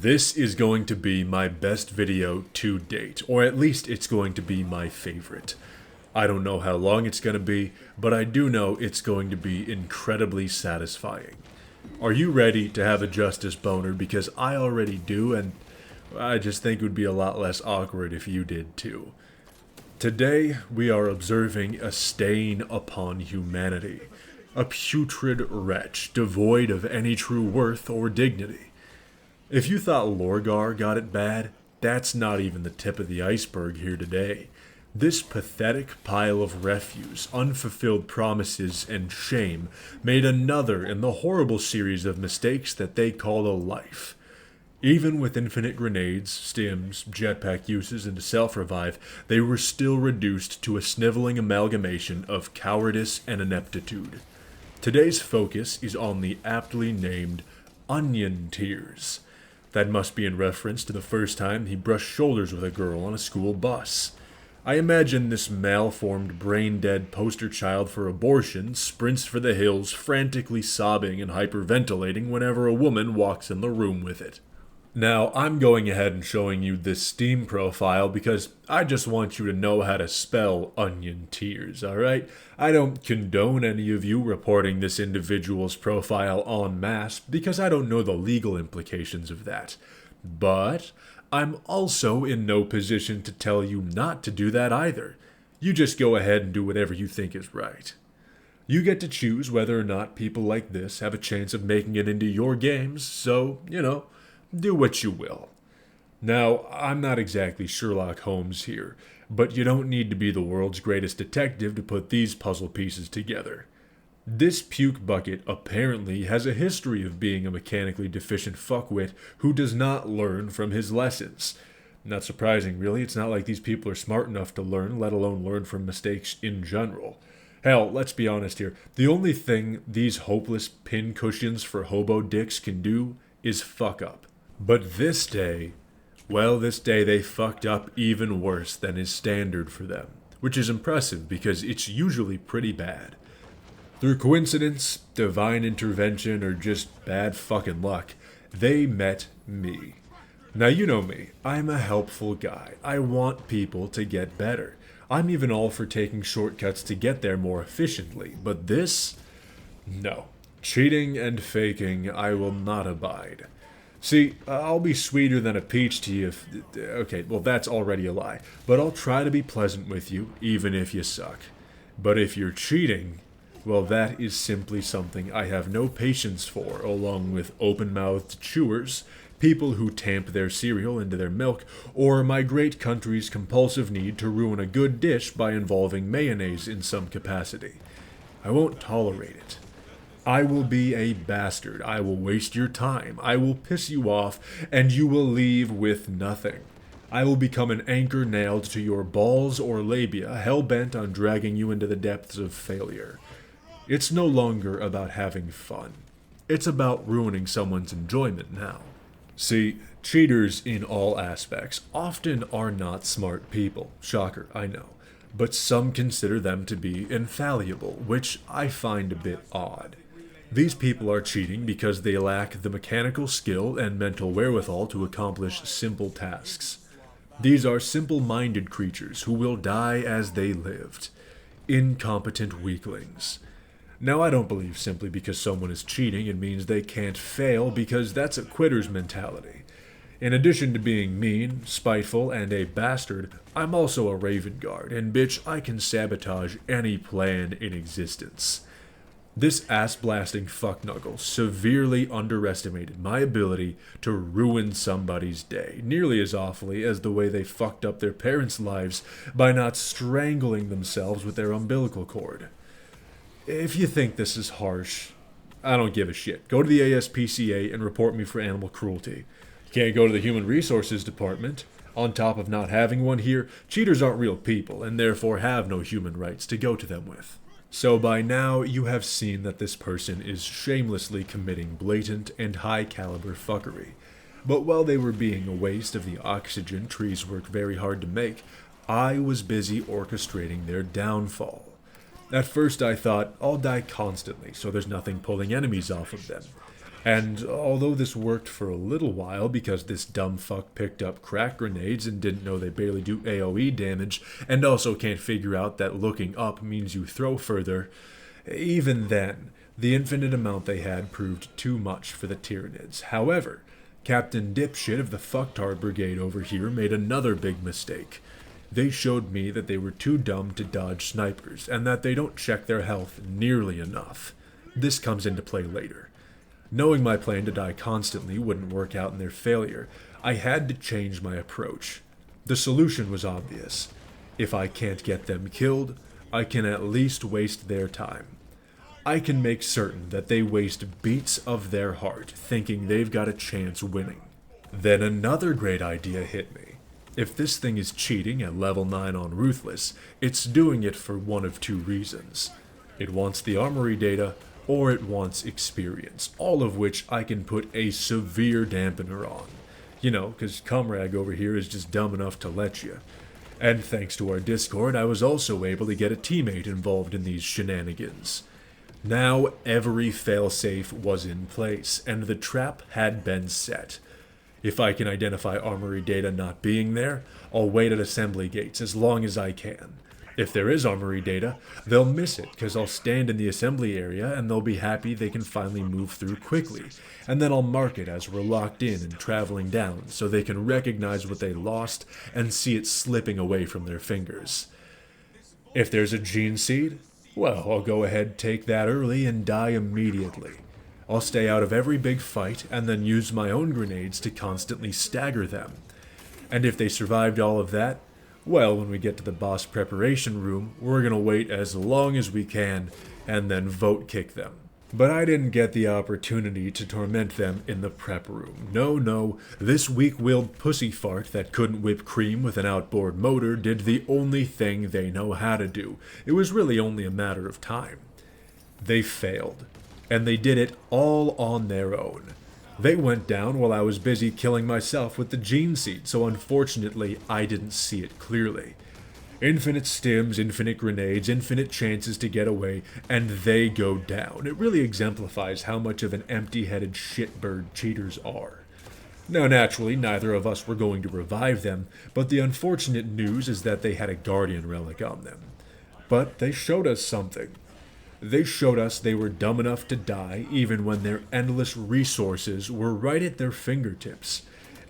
This is going to be my best video to date, or at least it's going to be my favorite. I don't know how long it's going to be, but I do know it's going to be incredibly satisfying. Are you ready to have a justice boner? Because I already do, and I just think it would be a lot less awkward if you did too. Today, we are observing a stain upon humanity. A putrid wretch, devoid of any true worth or dignity. If you thought Lorgar got it bad, that's not even the tip of the iceberg here today. This pathetic pile of refuse, unfulfilled promises, and shame made another in the horrible series of mistakes that they call a life. Even with infinite grenades, stims, jetpack uses, and a self-revive, they were still reduced to a sniveling amalgamation of cowardice and ineptitude. Today's focus is on the aptly named Onion Tears. That must be in reference to the first time he brushed shoulders with a girl on a school bus. I imagine this malformed, brain-dead poster child for abortion sprints for the hills, frantically sobbing and hyperventilating whenever a woman walks in the room with it. Now, I'm going ahead and showing you this Steam profile because I just want you to know how to spell onion tears, alright? I don't condone any of you reporting this individual's profile en masse because I don't know the legal implications of that. But I'm also in no position to tell you not to do that either. You just go ahead and do whatever you think is right. You get to choose whether or not people like this have a chance of making it into your games, so, do what you will. Now, I'm not exactly Sherlock Holmes here, but you don't need to be the world's greatest detective to put these puzzle pieces together. This puke bucket apparently has a history of being a mechanically deficient fuckwit who does not learn from his lessons. Not surprising, really. It's not like these people are smart enough to learn, let alone learn from mistakes in general. Hell, let's be honest here. The only thing these hopeless pincushions for hobo dicks can do is fuck up. But this day they fucked up even worse than is standard for them, which is impressive because it's usually pretty bad. Through coincidence, divine intervention, or just bad fucking luck, they met me. Now you know me, I'm a helpful guy. I want people to get better. I'm even all for taking shortcuts to get there more efficiently, but this? No. Cheating and faking, I will not abide. See, I'll be sweeter than a peach to you if... Okay, well that's already a lie. But I'll try to be pleasant with you, even if you suck. But if you're cheating, well that is simply something I have no patience for, along with open-mouthed chewers, people who tamp their cereal into their milk, or my great country's compulsive need to ruin a good dish by involving mayonnaise in some capacity. I won't tolerate it. I will be a bastard. I will waste your time. I will piss you off, and you will leave with nothing. I will become an anchor nailed to your balls or labia, hell-bent on dragging you into the depths of failure. It's no longer about having fun. It's about ruining someone's enjoyment now. See, cheaters in all aspects often are not smart people. Shocker, I know. But some consider them to be infallible, which I find a bit odd. These people are cheating because they lack the mechanical skill and mental wherewithal to accomplish simple tasks. These are simple-minded creatures who will die as they lived. Incompetent weaklings. Now, I don't believe simply because someone is cheating it means they can't fail, because that's a quitter's mentality. In addition to being mean, spiteful, and a bastard, I'm also a Raven Guard, and bitch, I can sabotage any plan in existence. This ass-blasting fuckknuggle severely underestimated my ability to ruin somebody's day, nearly as awfully as the way they fucked up their parents' lives by not strangling themselves with their umbilical cord. If you think this is harsh, I don't give a shit. Go to the ASPCA and report me for animal cruelty. You can't go to the Human Resources Department. On top of not having one here, cheaters aren't real people and therefore have no human rights to go to them with. So by now, you have seen that this person is shamelessly committing blatant and high-caliber fuckery. But while they were being a waste of the oxygen trees work very hard to make, I was busy orchestrating their downfall. At first I thought, I'll die constantly, so there's nothing pulling enemies off of them. And although this worked for a little while because this dumb fuck picked up crack grenades and didn't know they barely do AoE damage, and also can't figure out that looking up means you throw further, even then, the infinite amount they had proved too much for the Tyranids. However, Captain Dipshit of the Fucktard Brigade over here made another big mistake. They showed me that they were too dumb to dodge snipers, and that they don't check their health nearly enough. This comes into play later. Knowing my plan to die constantly wouldn't work out in their failure, I had to change my approach. The solution was obvious. If I can't get them killed, I can at least waste their time. I can make certain that they waste beats of their heart thinking they've got a chance winning. Then another great idea hit me. If this thing is cheating at level 9 on Ruthless, it's doing it for one of two reasons. It wants the armory data, or it wants experience, all of which I can put a severe dampener on. You know, because Comrade over here is just dumb enough to let you. And thanks to our Discord, I was also able to get a teammate involved in these shenanigans. Now every failsafe was in place, and the trap had been set. If I can identify armory data not being there, I'll wait at assembly gates as long as I can. If there is armory data, they'll miss it because I'll stand in the assembly area and they'll be happy they can finally move through quickly, and then I'll mark it as we're locked in and traveling down so they can recognize what they lost and see it slipping away from their fingers. If there's a gene seed, well, I'll go ahead, take that early and die immediately. I'll stay out of every big fight and then use my own grenades to constantly stagger them. And if they survived all of that, well, when we get to the boss preparation room, we're gonna wait as long as we can and then vote kick them. But I didn't get the opportunity to torment them in the prep room. No, this weak-willed pussy fart that couldn't whip cream with an outboard motor did the only thing they know how to do. It was really only a matter of time. They failed, and they did it all on their own. They went down while I was busy killing myself with the gene seed, so unfortunately I didn't see it clearly. Infinite stims, infinite grenades, infinite chances to get away, and they go down. It really exemplifies how much of an empty-headed shitbird cheaters are. Now naturally, neither of us were going to revive them, but the unfortunate news is that they had a guardian relic on them. But they showed us something. They showed us they were dumb enough to die even when their endless resources were right at their fingertips.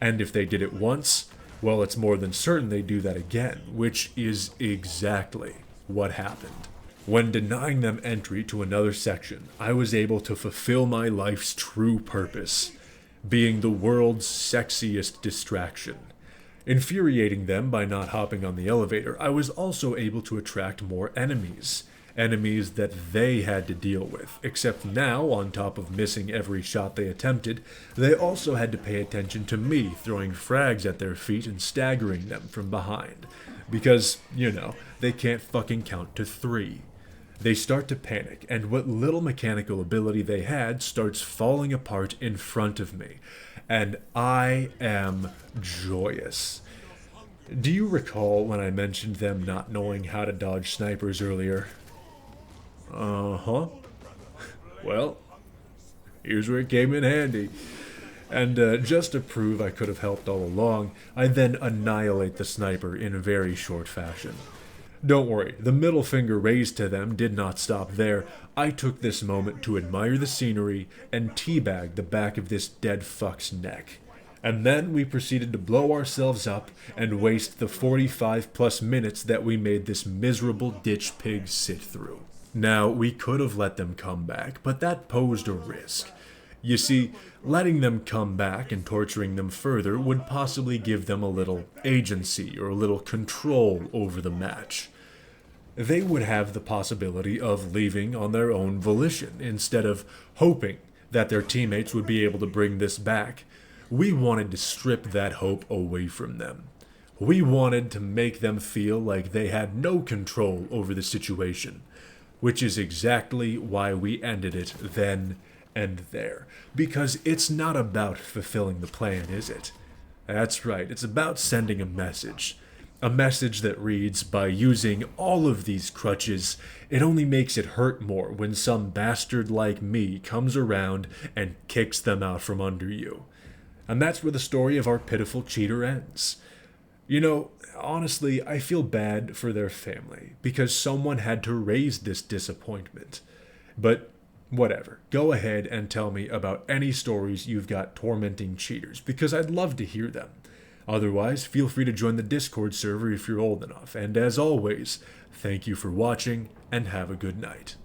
And if they did it once, well, it's more than certain they'd do that again, which is exactly what happened. When denying them entry to another section, I was able to fulfill my life's true purpose, being the world's sexiest distraction. Infuriating them by not hopping on the elevator, I was also able to attract more enemies. Enemies that they had to deal with, except now, on top of missing every shot they attempted, they also had to pay attention to me throwing frags at their feet and staggering them from behind. Because, you know, they can't fucking count to 3. They start to panic, and what little mechanical ability they had starts falling apart in front of me. And I am joyous. Do you recall when I mentioned them not knowing how to dodge snipers earlier? Uh-huh. Well, here's where it came in handy. And just to prove I could have helped all along, I then annihilate the sniper in a very short fashion. Don't worry, the middle finger raised to them did not stop there. I took this moment to admire the scenery and teabag the back of this dead fuck's neck. And then we proceeded to blow ourselves up and waste the 45+ minutes that we made this miserable ditch pig sit through. Now, we could have let them come back, but that posed a risk. You see, letting them come back and torturing them further would possibly give them a little agency or a little control over the match. They would have the possibility of leaving on their own volition instead of hoping that their teammates would be able to bring this back. We wanted to strip that hope away from them. We wanted to make them feel like they had no control over the situation. Which is exactly why we ended it then and there. Because it's not about fulfilling the plan, is it? That's right, it's about sending a message. A message that reads, by using all of these crutches, it only makes it hurt more when some bastard like me comes around and kicks them out from under you. And that's where the story of our pitiful cheater ends. You know, honestly, I feel bad for their family because someone had to raise this disappointment. But whatever, go ahead and tell me about any stories you've got tormenting cheaters because I'd love to hear them. Otherwise, feel free to join the Discord server if you're old enough. And as always, thank you for watching and have a good night.